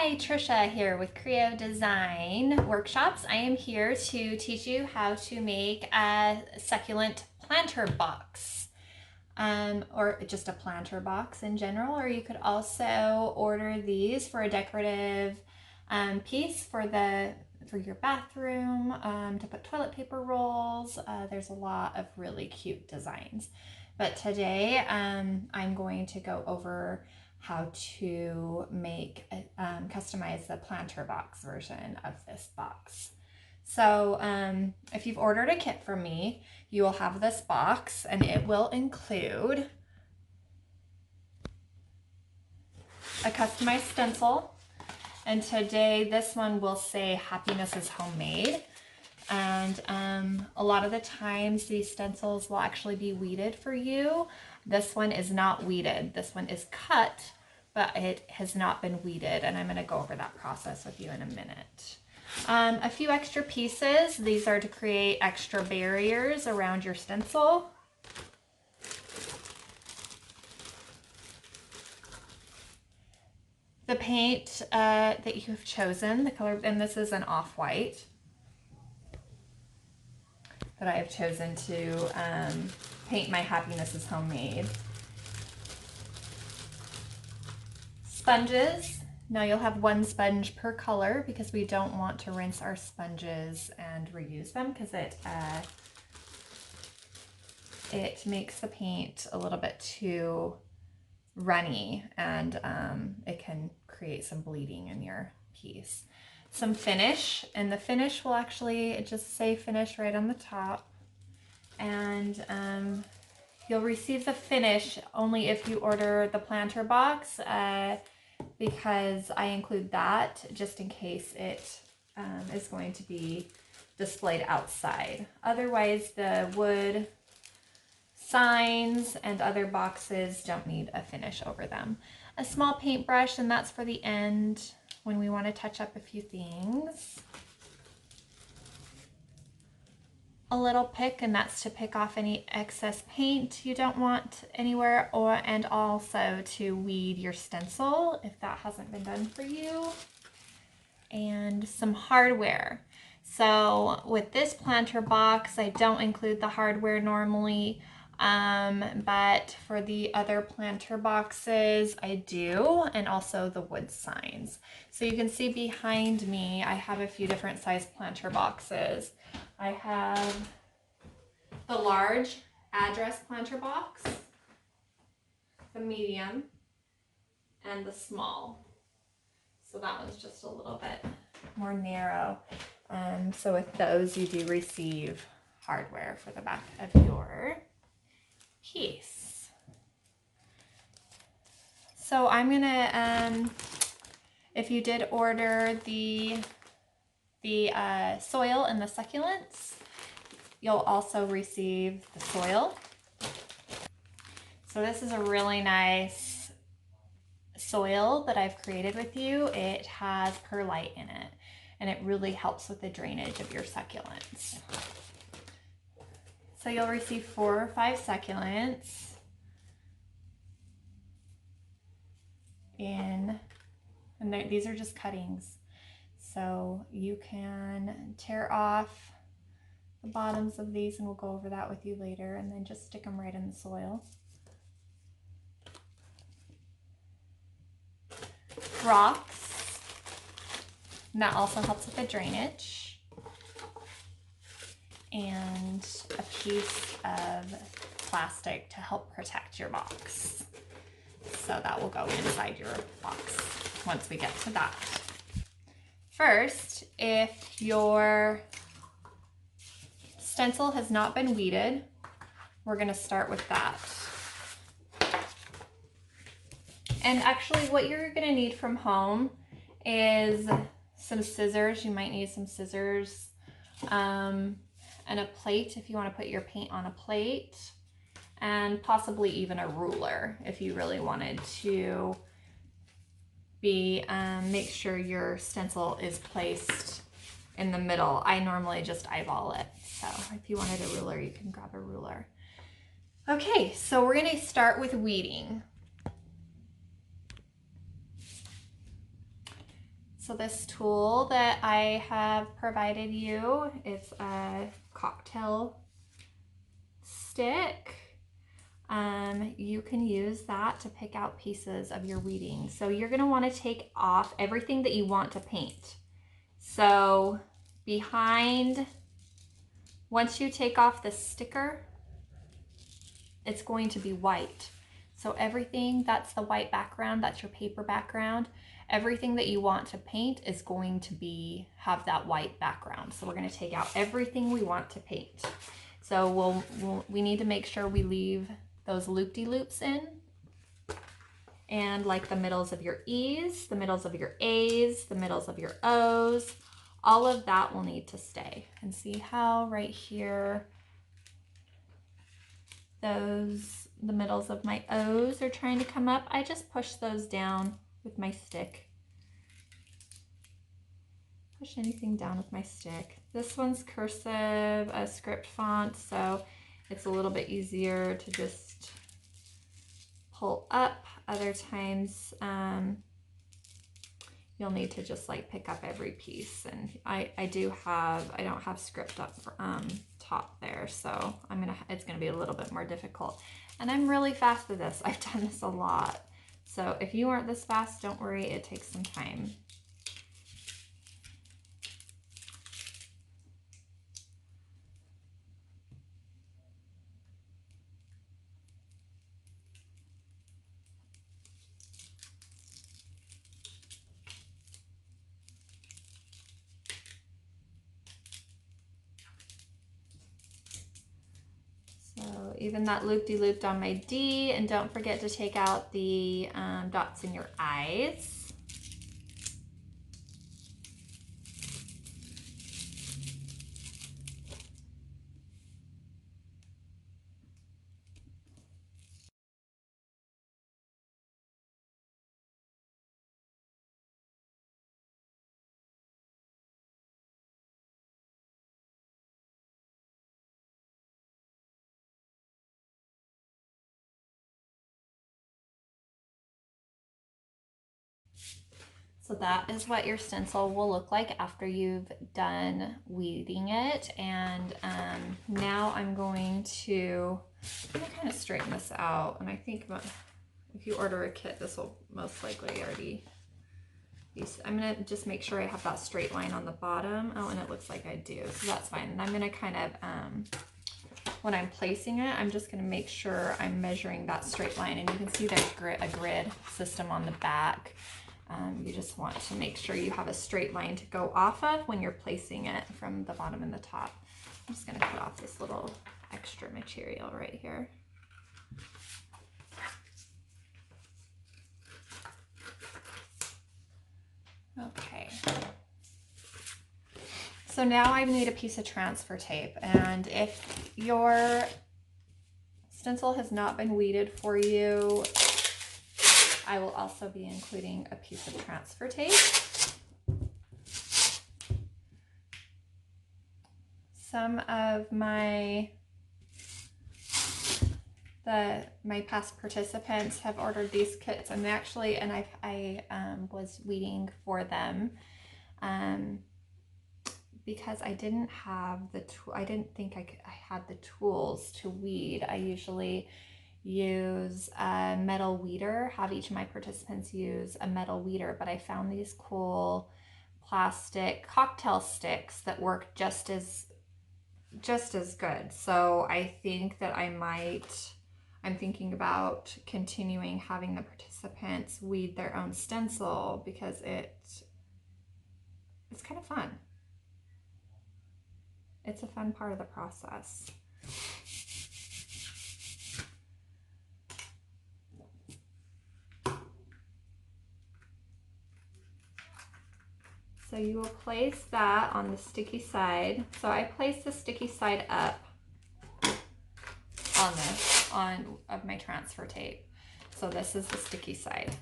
Hi, Trisha here with Creo Design Workshops. I am here to teach you how to make a succulent planter box, or just a planter box in general, or you could also order these for a decorative piece for your bathroom, to put toilet paper rolls. There's a lot of really cute designs. But today I'm going to go over how to make customize the planter box version of this box. So if you've ordered a kit from me, you will have this box, and it will include a customized stencil. And today this one will say "Happiness is Homemade." And a lot of the times these stencils will actually be weeded for you. This one is not weeded. This one is cut, but it has not been weeded, and I'm going to go over that process with you in a minute. A few extra pieces. These are to create extra barriers around your stencil. The paint that you have chosen, the color, and this is an off-white that I have chosen to paint my "Happiness is Homemade." Sponges. Now you'll have one sponge per color because we don't want to rinse our sponges and reuse them, because it makes the paint a little bit too runny, and it can create some bleeding in your piece. Some finish, and the finish will actually just say "finish" right on the top, and you'll receive the finish only if you order the planter box, because I include that just in case it is going to be displayed outside. Otherwise, the wood signs and other boxes don't need a finish over them. A small paintbrush, and that's for the end when we want to touch up a few things. A little pick, and that's to pick off any excess paint you don't want anywhere, and also to weed your stencil if that hasn't been done for you. And some hardware. So with this planter box, I don't include the hardware normally, but for the other planter boxes I do, and also the wood signs. So you can see behind me I have a few different size planter boxes. I have the large address planter box, the medium, and the small. So that one's just a little bit more narrow. So with those, you do receive hardware for the back of your piece. So I'm gonna, if you did order the soil and the succulents, you'll also receive the soil. So this is a really nice soil that I've created with you. It has perlite in it, and it really helps with the drainage of your succulents. So you'll receive 4 or 5 succulents and these are just cuttings. So you can tear off the bottoms of these, and we'll go over that with you later, and then just stick them right in the soil. Rocks, and that also helps with the drainage. And a piece of plastic to help protect your box. So that will go inside your box once we get to that. First, if your stencil has not been weeded, we're going to start with that. And actually what you're going to need from home is some scissors. You might need some scissors, and a plate if you want to put your paint on a plate, and possibly even a ruler if you really wanted to make sure your stencil is placed in the middle. I normally just eyeball it, so if you wanted a ruler, you can grab a ruler. Okay, so we're going to start with weeding. So this tool that I have provided you is a cocktail stick. You can use that to pick out pieces of your weeding. So you're going to want to take off everything that you want to paint. So once you take off the sticker, it's going to be white. So everything that's the white background, that's your paper background, everything that you want to paint is going to have that white background. So we're going to take out everything we want to paint. So we need to make sure we leave those loop-de-loops in, and like the middles of your E's, the middles of your A's, the middles of your O's, all of that will need to stay. And see how right here, the middles of my O's are trying to come up. I just push those down with my stick. Push anything down with my stick. This one's cursive, a script font, so it's a little bit easier to just pull up. Other times you'll need to just like pick up every piece, and I don't have script up for, top there, so it's gonna be a little bit more difficult. And I'm really fast at this. I've done this a lot, so if you aren't this fast, don't worry, it takes some time. So even that loop-de-looped on my D, and don't forget to take out the dots in your eyes. So that is what your stencil will look like after you've done weeding it. And now I'm going to kind of straighten this out. And I think if you order a kit, this will most likely already be. I'm going to just make sure I have that straight line on the bottom. Oh, and it looks like I do, so that's fine. And I'm going to kind of, when I'm placing it, I'm just going to make sure I'm measuring that straight line. And you can see there's a grid system on the back. You just want to make sure you have a straight line to go off of when you're placing it from the bottom and the top. I'm just going to cut off this little extra material right here. Okay. So now I need a piece of transfer tape, and if your stencil has not been weeded for you, I will also be including a piece of transfer tape. Some of my past participants have ordered these kits, and I was weeding for them because I didn't have I didn't think I had the tools to weed. I usually use a metal weeder, have each of my participants use a metal weeder, but I found these cool plastic cocktail sticks that work just as good. So I think that I'm thinking about continuing having the participants weed their own stencil because it's kind of fun. It's a fun part of the process. So you will place that on the sticky side. So I place the sticky side up of my transfer tape. So this is the sticky side.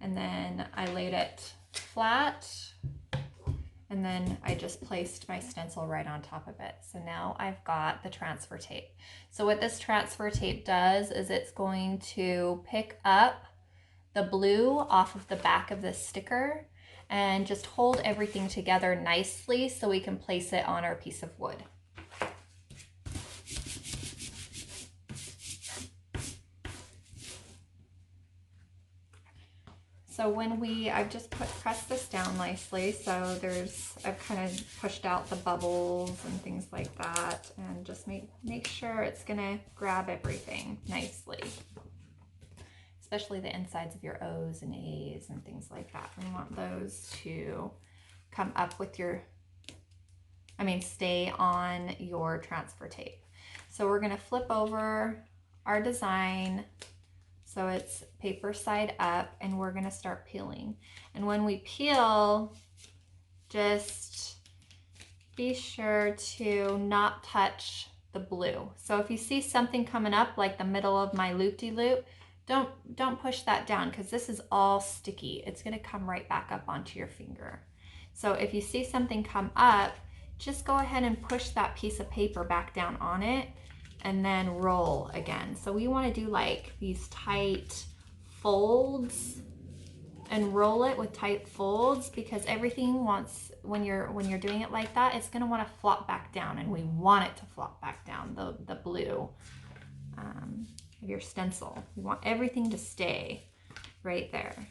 And then I laid it flat, and then I just placed my stencil right on top of it. So now I've got the transfer tape. So what this transfer tape does is it's going to pick up the blue off of the back of the sticker, and just hold everything together nicely so we can place it on our piece of wood. So when I've just pressed this down nicely, so I've kind of pushed out the bubbles and things like that, and just make sure it's gonna grab everything nicely, especially the insides of your O's and A's and things like that. We want those to come up with stay on your transfer tape. So we're gonna flip over our design so it's paper side up, and we're gonna start peeling. And when we peel, just be sure to not touch the blue. So if you see something coming up like the middle of my loop-de-loop, don't push that down, because this is all sticky. It's gonna come right back up onto your finger. So if you see something come up, just go ahead and push that piece of paper back down on it, and then roll again. So we want to do like these tight folds and roll it with tight folds, because everything wants, when you're doing it like that, it's going to want to flop back down, and we want it to flop back down, the blue of your stencil. We want everything to stay right there.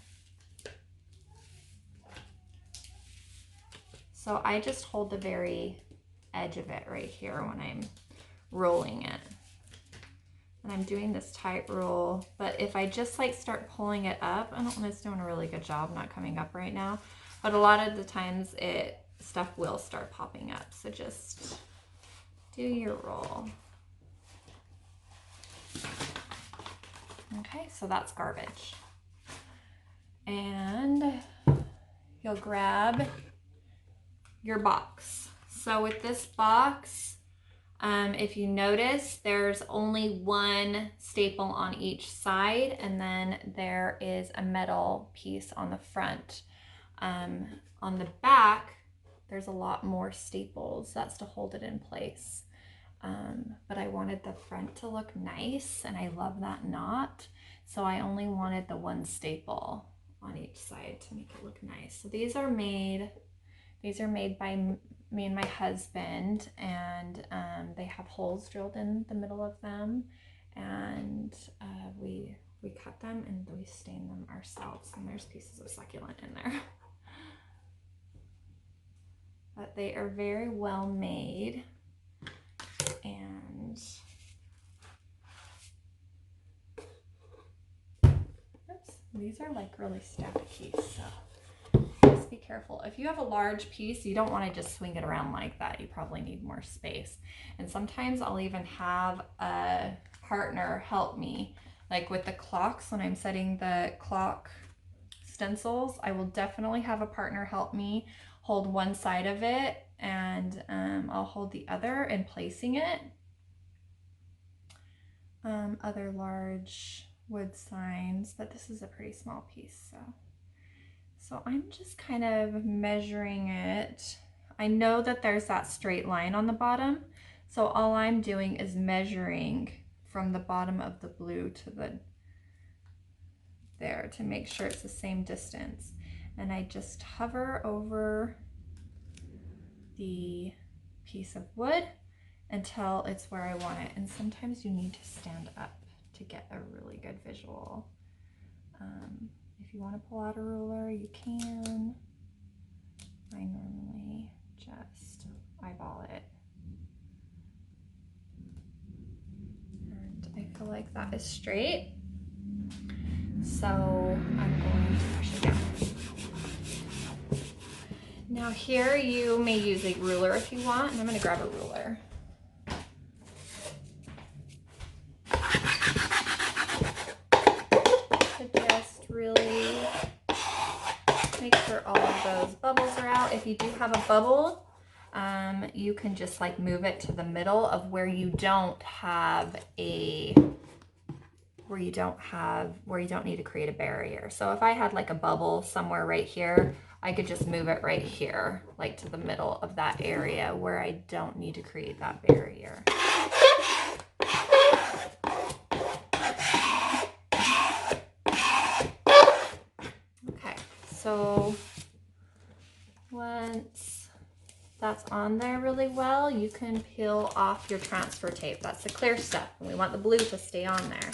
So I just hold the very edge of it right here when I'm rolling it. And I'm doing this tight roll, but if I just like start pulling it up, I don't know, it's doing a really good job not coming up right now, but a lot of the times stuff will start popping up. So just do your roll. Okay, so that's garbage. And you'll grab your box. So with this box, if you notice, there's only one staple on each side, and then there is a metal piece on the front. On the back, there's a lot more staples. That's to hold it in place. But I wanted the front to look nice, and I love that knot. So I only wanted the one staple on each side to make it look nice. So these are made by me and my husband, and they have holes drilled in the middle of them, and we cut them and we stain them ourselves, and there's pieces of succulent in there. But they are very well made, and oops, these are like really staticky, so be careful. If you have a large piece, you don't want to just swing it around like that. You probably need more space. And sometimes I'll even have a partner help me, like with the clocks. When I'm setting the clock stencils, I will definitely have a partner help me hold one side of it, and I'll hold the other in placing it. Other large wood signs, but this is a pretty small piece, so I'm just kind of measuring it. I know that there's that straight line on the bottom, so all I'm doing is measuring from the bottom of the blue to there to make sure it's the same distance. And I just hover over the piece of wood until it's where I want it. And sometimes you need to stand up to get a really good visual. If you want to pull out a ruler, you can. I normally just eyeball it. And I feel like that is straight. So I'm going to push it down. Now here you may use a ruler if you want, and I'm going to grab a ruler. Really make sure all of those bubbles are out. If you do have a bubble, you can just like move it to the middle of where you don't need to create a barrier. So if I had like a bubble somewhere right here, I could just move it right here, like to the middle of that area where I don't need to create that barrier. So Once that's on there really well, you can peel off your transfer tape. That's the clear stuff, and we want the blue to stay on there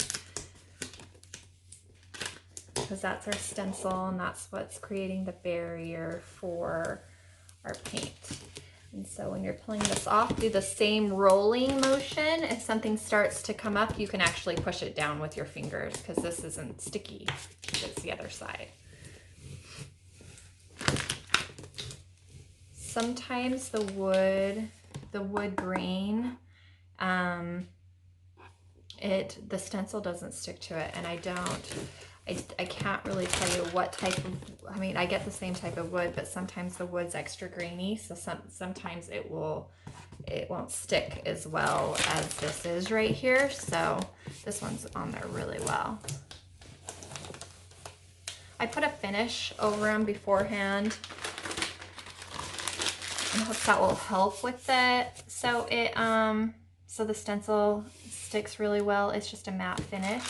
because that's our stencil and that's what's creating the barrier for our paint. And so when you're pulling this off, do the same rolling motion. If something starts to come up, you can actually push it down with your fingers because this isn't sticky. It's the other side. Sometimes the wood grain, the stencil doesn't stick to it, and I can't really tell you what type of, I mean, I get the same type of wood, but sometimes the wood's extra grainy, so sometimes it won't stick as well as this is right here. So this one's on there really well. I put a finish over them beforehand. I hope that will help with it. So so the stencil sticks really well. It's just a matte finish,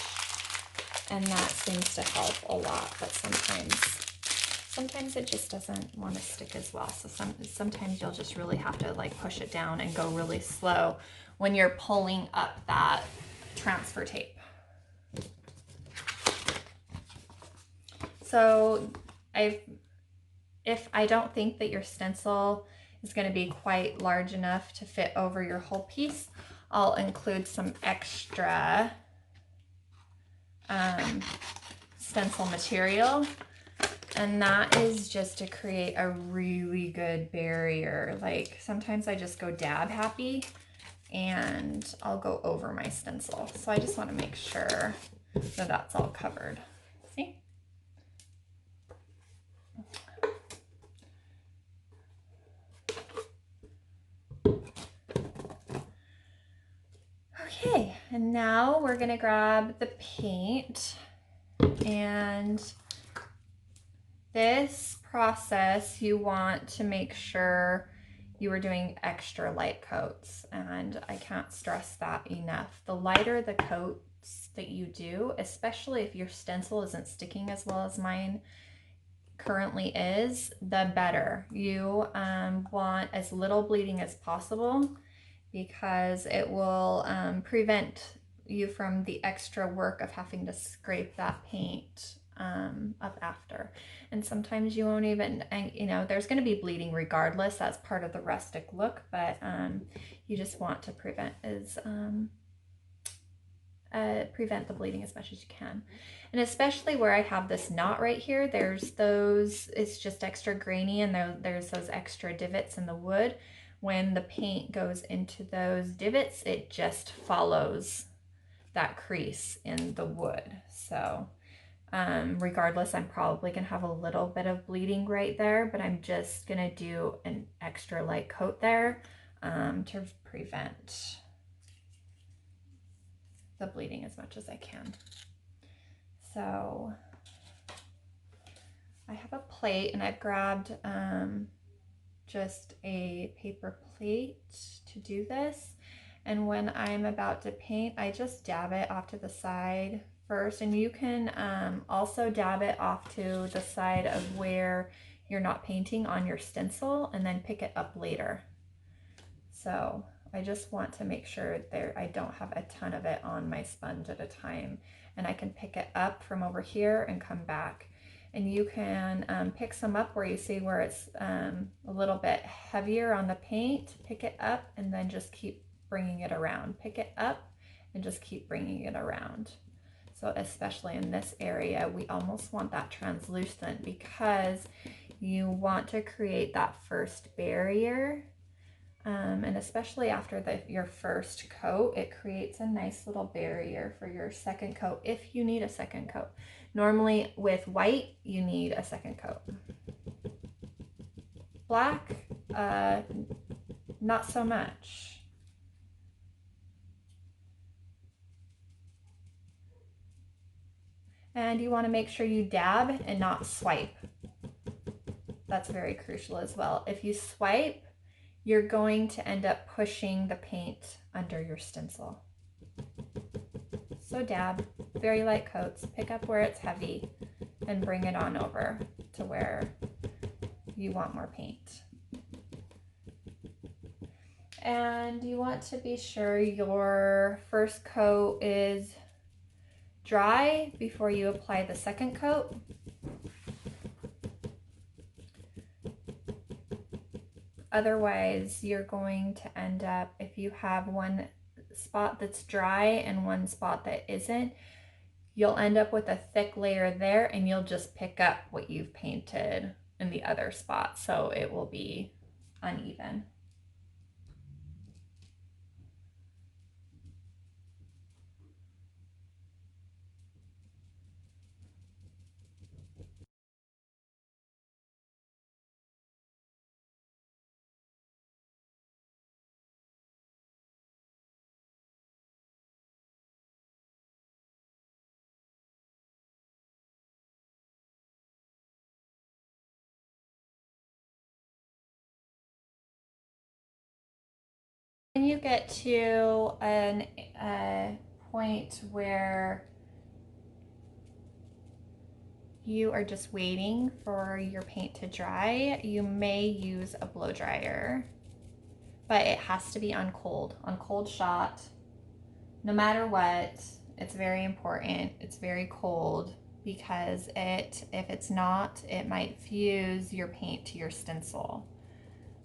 and that seems to help a lot. But sometimes it just doesn't want to stick as well. So sometimes you'll just really have to like push it down and go really slow when you're pulling up that transfer tape. So if I don't think that your stencil is going to be quite large enough to fit over your whole piece, I'll include some extra stencil material, and that is just to create a really good barrier. Like sometimes I just go dab happy and I'll go over my stencil. So I just want to make sure that that's all covered. See? Okay, and now we're gonna grab the paint, and this process you want to make sure you are doing extra light coats, and I can't stress that enough. The lighter the coats that you do, especially if your stencil isn't sticking as well as mine currently is, the better. You want as little bleeding as possible, because it will prevent you from the extra work of having to scrape that paint up after. And sometimes you won't even, you know, there's going to be bleeding regardless. That's part of the rustic look, but you just want to prevent the bleeding as much as you can. And especially where I have this knot right here, there's those, it's just extra grainy, and there's those extra divots in the wood. When the paint goes into those divots, it just follows that crease in the wood. So regardless, I'm probably gonna have a little bit of bleeding right there, but I'm just gonna do an extra light coat there to prevent the bleeding as much as I can. So I have a plate, and I've grabbed just a paper plate to do this. And when I'm about to paint, I just dab it off to the side first, and you can also dab it off to the side of where you're not painting on your stencil, and then pick it up later. So I just want to make sure I don't have a ton of it on my sponge at a time, and I can pick it up from over here and come back. And you can pick some up where you see where it's a little bit heavier on the paint, pick it up, and then just keep bringing it around. Pick it up and just keep bringing it around. So especially in this area, we almost want that translucent, because you want to create that first barrier. And especially after your first coat, it creates a nice little barrier for your second coat, if you need a second coat. Normally with white, you need a second coat. Black, not so much. And you want to make sure you dab and not swipe. That's very crucial as well. If you swipe, you're going to end up pushing the paint under your stencil. So dab, very light coats, pick up where it's heavy, and bring it on over to where you want more paint. And you want to be sure your first coat is dry before you apply the second coat. Otherwise, you're going to end up, if you have one spot that's dry and one spot that isn't, you'll end up with a thick layer there and you'll just pick up what you've painted in the other spot. So it will be uneven. When you get to a point where you are just waiting for your paint to dry, you may use a blow dryer, but it has to be on cold shot. No matter what, it's very important. It's very cold because if it's not, it might fuse your paint to your stencil.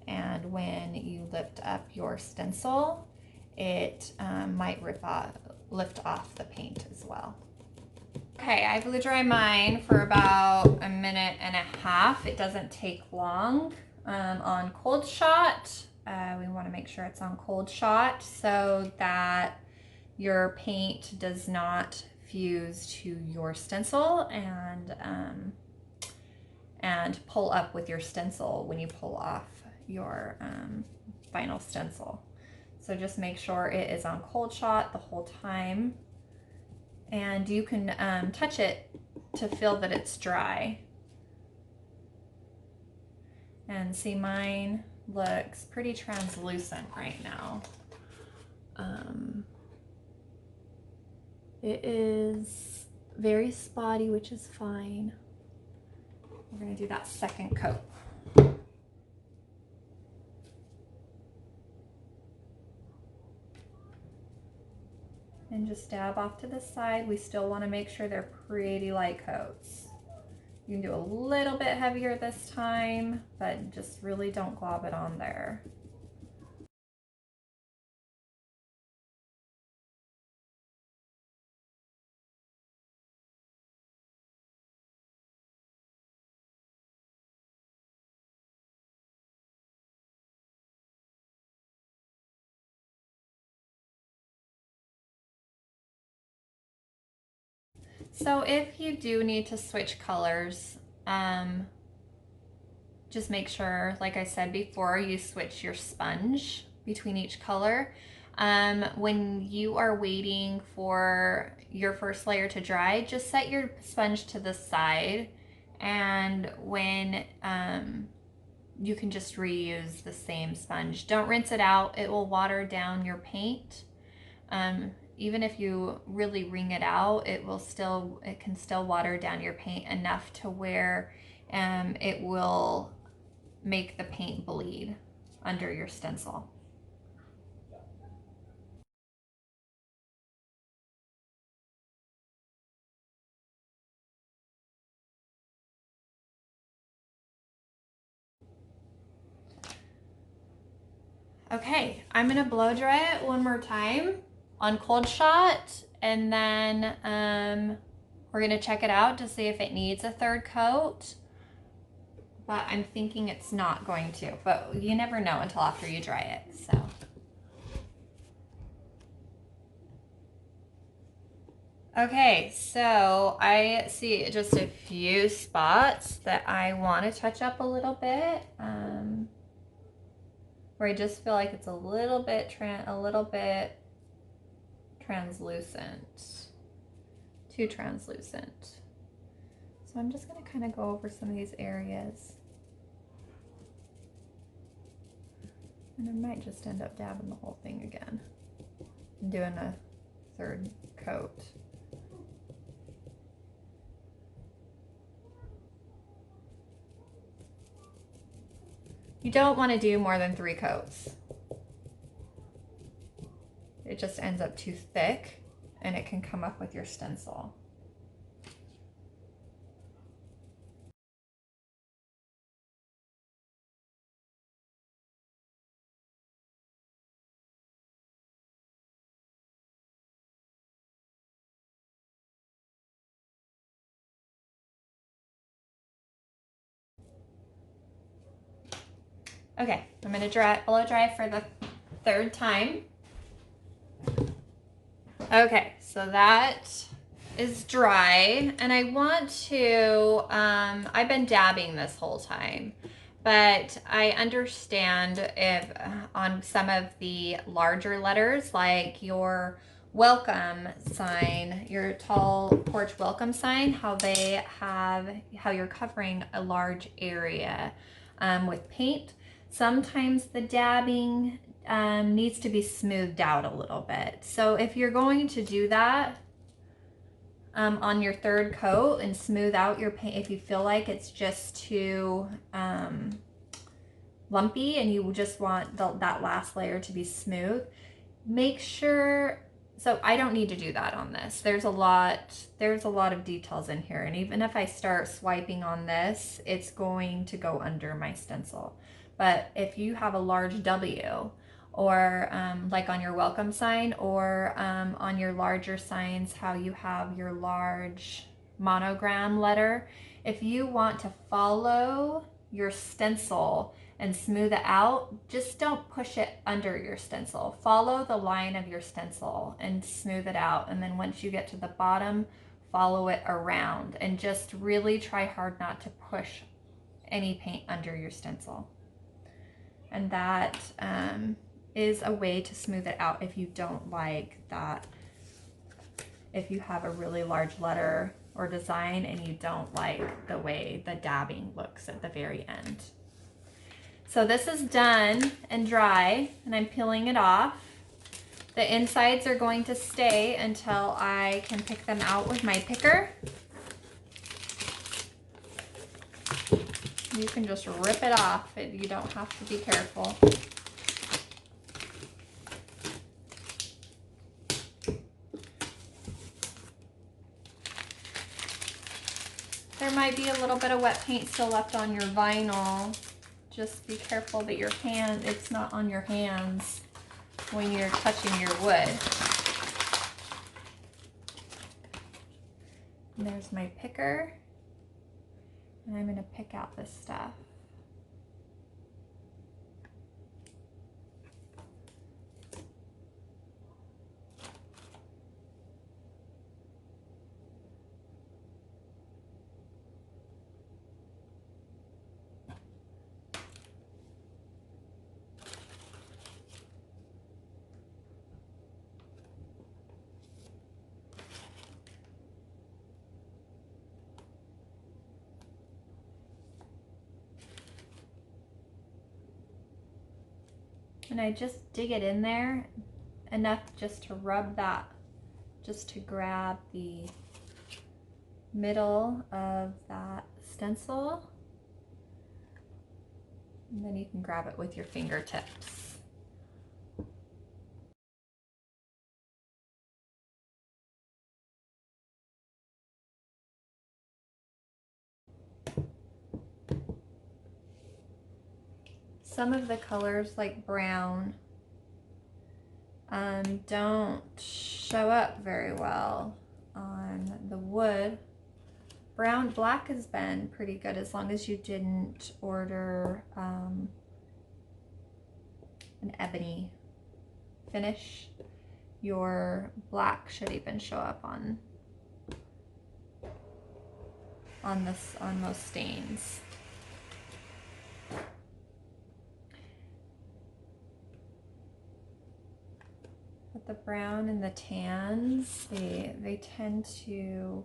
And when you lift up your stencil, it might lift off the paint as well. Okay, I blew dry mine for about a minute and a half. It doesn't take long. On cold shot, we want to make sure it's on cold shot so that your paint does not fuse to your stencil and pull up with your stencil when you pull off your final stencil. So just make sure it is on cold shot the whole time. And you can touch it to feel that it's dry. And see, mine looks pretty translucent right now. It is very spotty, which is fine. We're going to do that second coat. And just dab off to the side. We still want to make sure they're pretty light coats. You can do a little bit heavier this time, but just really don't glob it on there. So if you do need to switch colors, just make sure, like I said before, you switch your sponge between each color. When you are waiting for your first layer to dry, just set your sponge to the side, and when you can just reuse the same sponge. Don't rinse it out, it will water down your paint. Even if you really wring it out, it can still water down your paint enough to where it will make the paint bleed under your stencil. Okay, I'm gonna blow dry it one more time on cold shot, and then we're gonna check it out to see if it needs a third coat. But I'm thinking it's not going to, but you never know until after you dry it, so. Okay, so I see just a few spots that I want to touch up a little bit, where I just feel like it's a little bit translucent, too translucent. So I'm just going to kind of go over some of these areas. And I might just end up dabbing the whole thing again and doing a third coat. You don't want to do more than 3 coats. It just ends up too thick and it can come up with your stencil. Okay, I'm gonna blow dry for the 3rd time. Okay, so that is dry, and I want to, I've been dabbing this whole time, but I understand if on some of the larger letters, like your welcome sign, your tall porch welcome sign, how you're covering a large area with paint. Sometimes the dabbing needs to be smoothed out a little bit. So if you're going to do that on your 3rd coat and smooth out your paint, if you feel like it's just too lumpy and you just want that last layer to be smooth, make sure. So I don't need to do that on this. There's a lot of details in here, and even if I start swiping on this, it's going to go under my stencil. But if you have a large W, or like on your welcome sign, or on your larger signs, how you have your large monogram letter, if you want to follow your stencil and smooth it out, just don't push it under your stencil. Follow the line of your stencil and smooth it out. And then once you get to the bottom, follow it around, and just really try hard not to push any paint under your stencil. And that is a way to smooth it out if you don't like that. If you have a really large letter or design and you don't like the way the dabbing looks at the very end. So this is done and dry, and I'm peeling it off. The insides are going to stay until I can pick them out with my picker. You can just rip it off. You don't have to be careful. There might be a little bit of wet paint still left on your vinyl. Just be careful that it's not on your hands when you're touching your wood. And there's my picker. And I'm going to pick out this stuff. And I just dig it in there enough just to rub that, just to grab the middle of that stencil. And then you can grab it with your fingertips. Some of the colors, like brown, don't show up very well on the wood. Black has been pretty good as long as you didn't order an ebony finish. Your black should even show up on those stains. But the brown and the tans, they tend to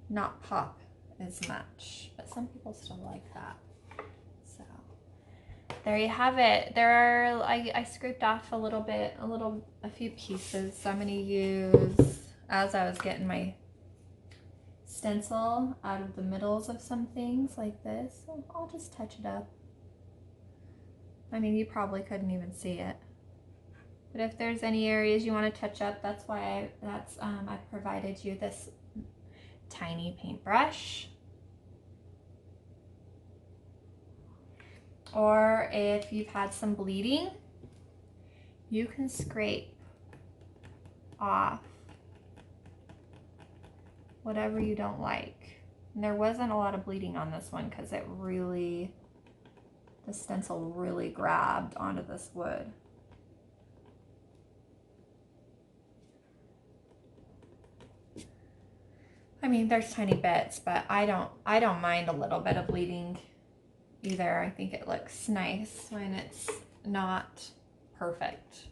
not pop as much, but some people still like that. So there you have it. I scraped off a few pieces. So I'm going to use, as I was getting my stencil out of the middles of some things like this, so I'll just touch it up I mean, you probably couldn't even see it. But if there's any areas you want to touch up, that's why I provided you this tiny paintbrush. Or if you've had some bleeding, you can scrape off whatever you don't like. And there wasn't a lot of bleeding on this one because the stencil really grabbed onto this wood. I mean, there's tiny bits, but I don't mind a little bit of bleeding either. I think it looks nice when it's not perfect.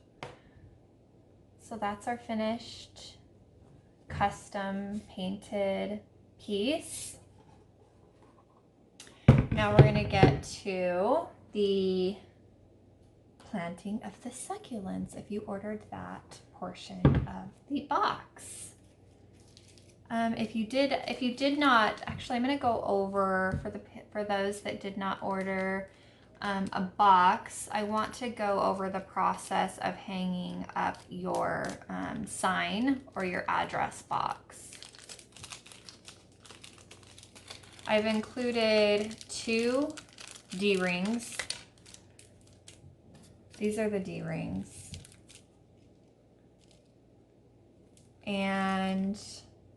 So that's our finished custom painted piece. Now we're gonna get to the planting of the succulents if you ordered that portion of the box. If you did not, actually I'm going to go over for those that did not order a box. I want to go over the process of hanging up your sign or your address box. I've included 2 D-rings. These are the D-rings. And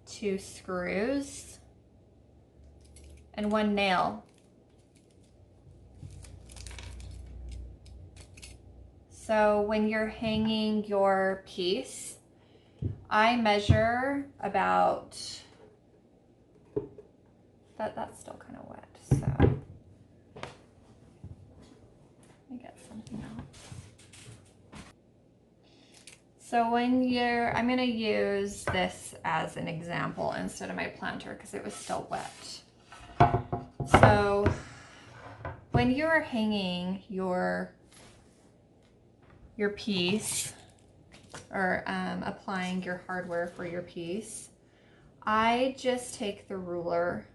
2 screws and 1 nail. So when you're hanging your piece, I measure about, that's still kind of wet, so let me get something else. So when I'm going to use this as an example instead of my planter because it was still wet. So when you're hanging your piece or applying your hardware for your piece, I just take the ruler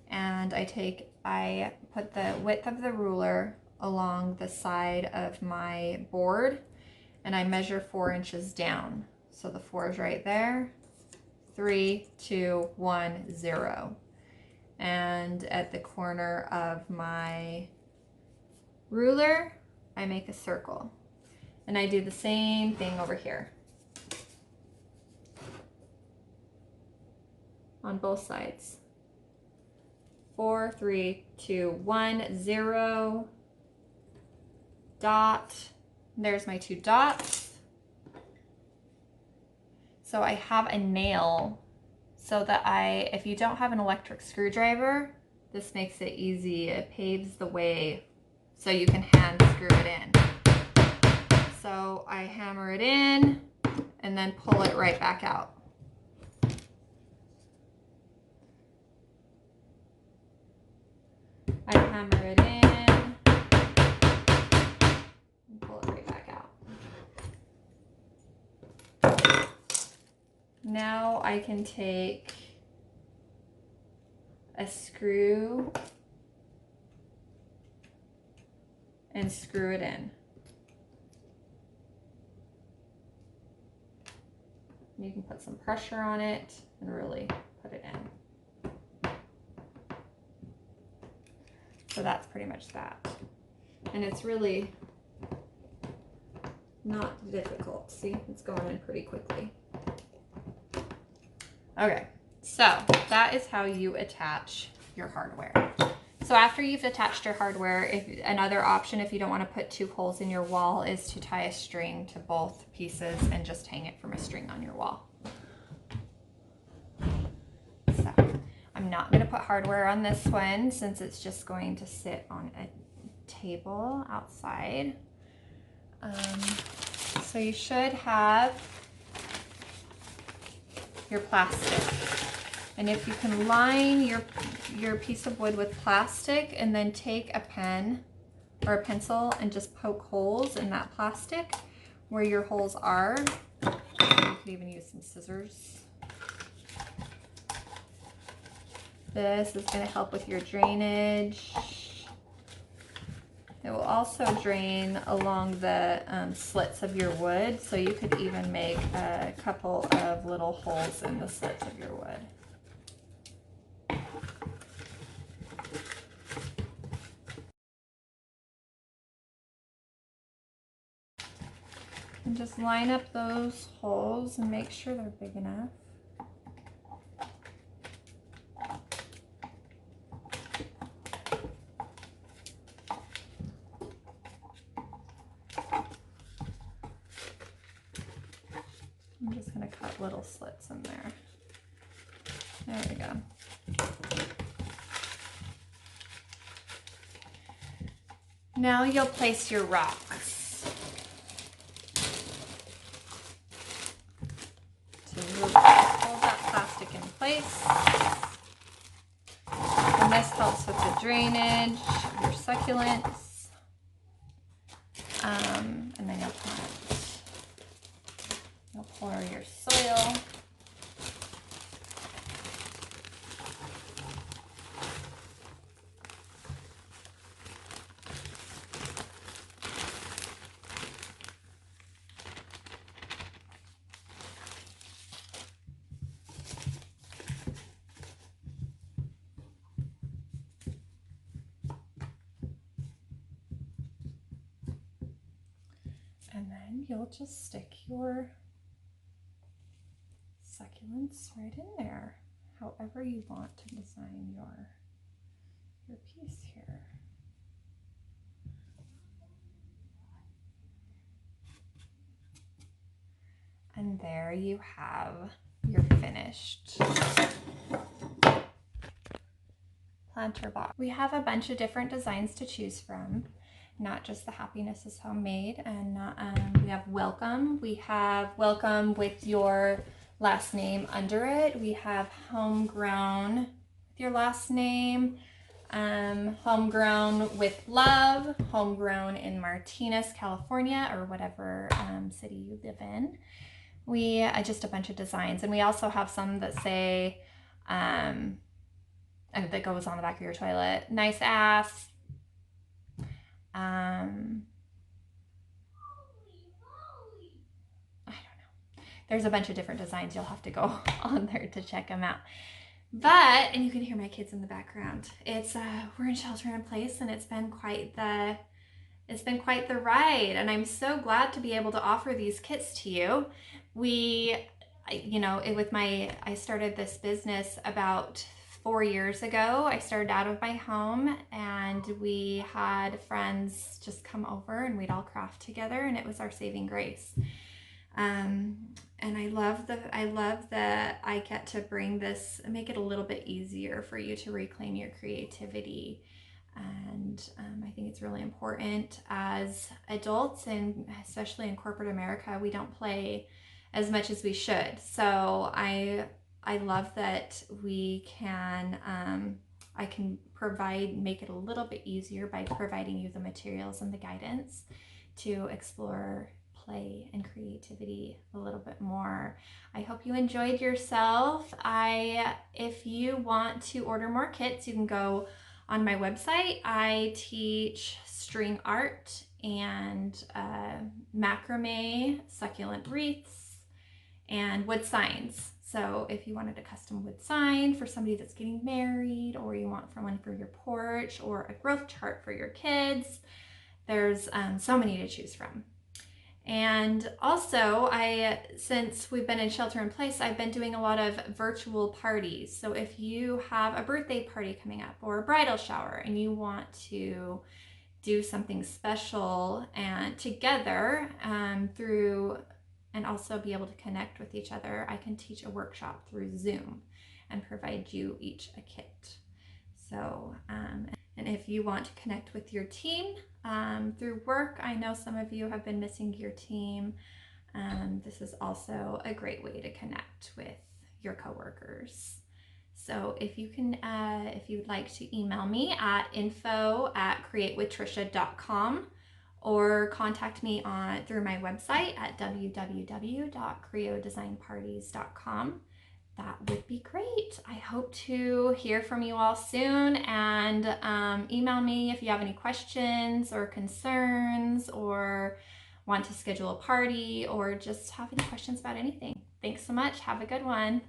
and I put the width of the ruler along the side of my board, and I measure 4 inches down. So the 4 is right there. 3, 2, 1, 0. And at the corner of my ruler, I make a circle. And I do the same thing over here on both sides. 4, 3, 2, 1, 0. Dot. There's my 2 dots. So I have a nail so that if you don't have an electric screwdriver, this makes it easy. It paves the way so you can hand screw it in. So I hammer it in and then pull it right back out. I hammer it in. Now I can take a screw and screw it in. You can put some pressure on it and really put it in. So that's pretty much that. And it's really not difficult. See, it's going in pretty quickly. Okay, so that is how you attach your hardware. So after you've attached your hardware, another option if you don't want to put 2 holes in your wall is to tie a string to both pieces and just hang it from a string on your wall. So I'm not going to put hardware on this one since it's just going to sit on a table outside. So you should have your plastic, and if you can line your piece of wood with plastic and then take a pen or a pencil and just poke holes in that plastic where your holes are. You can even use some scissors. This is going to help with your drainage. It will also drain along the slits of your wood, so you could even make a couple of little holes in the slits of your wood. And just line up those holes and make sure they're big enough. I'm just going to cut little slits in there. There we go. Now you'll place your rocks. Hold that plastic in place. And this helps with the drainage of your succulents. And then you'll pour your soil. And then you'll just stick your succulents right in there, however you want to design your piece here. And there you have your finished planter box. We have a bunch of different designs to choose from. Not just the Happiness is Homemade, and we have Welcome. We have Welcome with your last name under it. We have Homegrown with your last name, Homegrown with Love, Homegrown in Martinez, California, or whatever city you live in. We just a bunch of designs, and we also have some that say that goes on the back of your toilet, nice ass. I don't know. There's a bunch of different designs. You'll have to go on there to check them out. But, and you can hear my kids in the background. It's we're in shelter in place, and it's been quite the ride. And I'm so glad to be able to offer these kits to you. I started this business about 4 years ago. I started out of my home, and we had friends just come over and we'd all craft together, and it was our saving grace. And I love that I get to bring this, make it a little bit easier for you to reclaim your creativity. And I think it's really important as adults, and especially in corporate America, we don't play as much as we should. So I love that we can, I can make it a little bit easier by providing you the materials and the guidance to explore play and creativity a little bit more. I hope you enjoyed yourself. If you want to order more kits, you can go on my website. I teach string art and macrame, succulent wreaths, and wood signs. So if you wanted a custom wood sign for somebody that's getting married, or you want one for your porch, or a growth chart for your kids, there's so many to choose from. And also, since we've been in shelter in place, I've been doing a lot of virtual parties. So if you have a birthday party coming up or a bridal shower, and you want to do something special and together and also be able to connect with each other, I can teach a workshop through Zoom and provide you each a kit. So, and if you want to connect with your team through work, I know some of you have been missing your team. This is also a great way to connect with your coworkers. So if you would like to email me at info@createwithtrisha.com, or contact me through my website at www.creodesignparties.com. that would be great. I hope to hear from you all soon, and email me if you have any questions or concerns or want to schedule a party or just have any questions about anything. Thanks so much. Have a good one.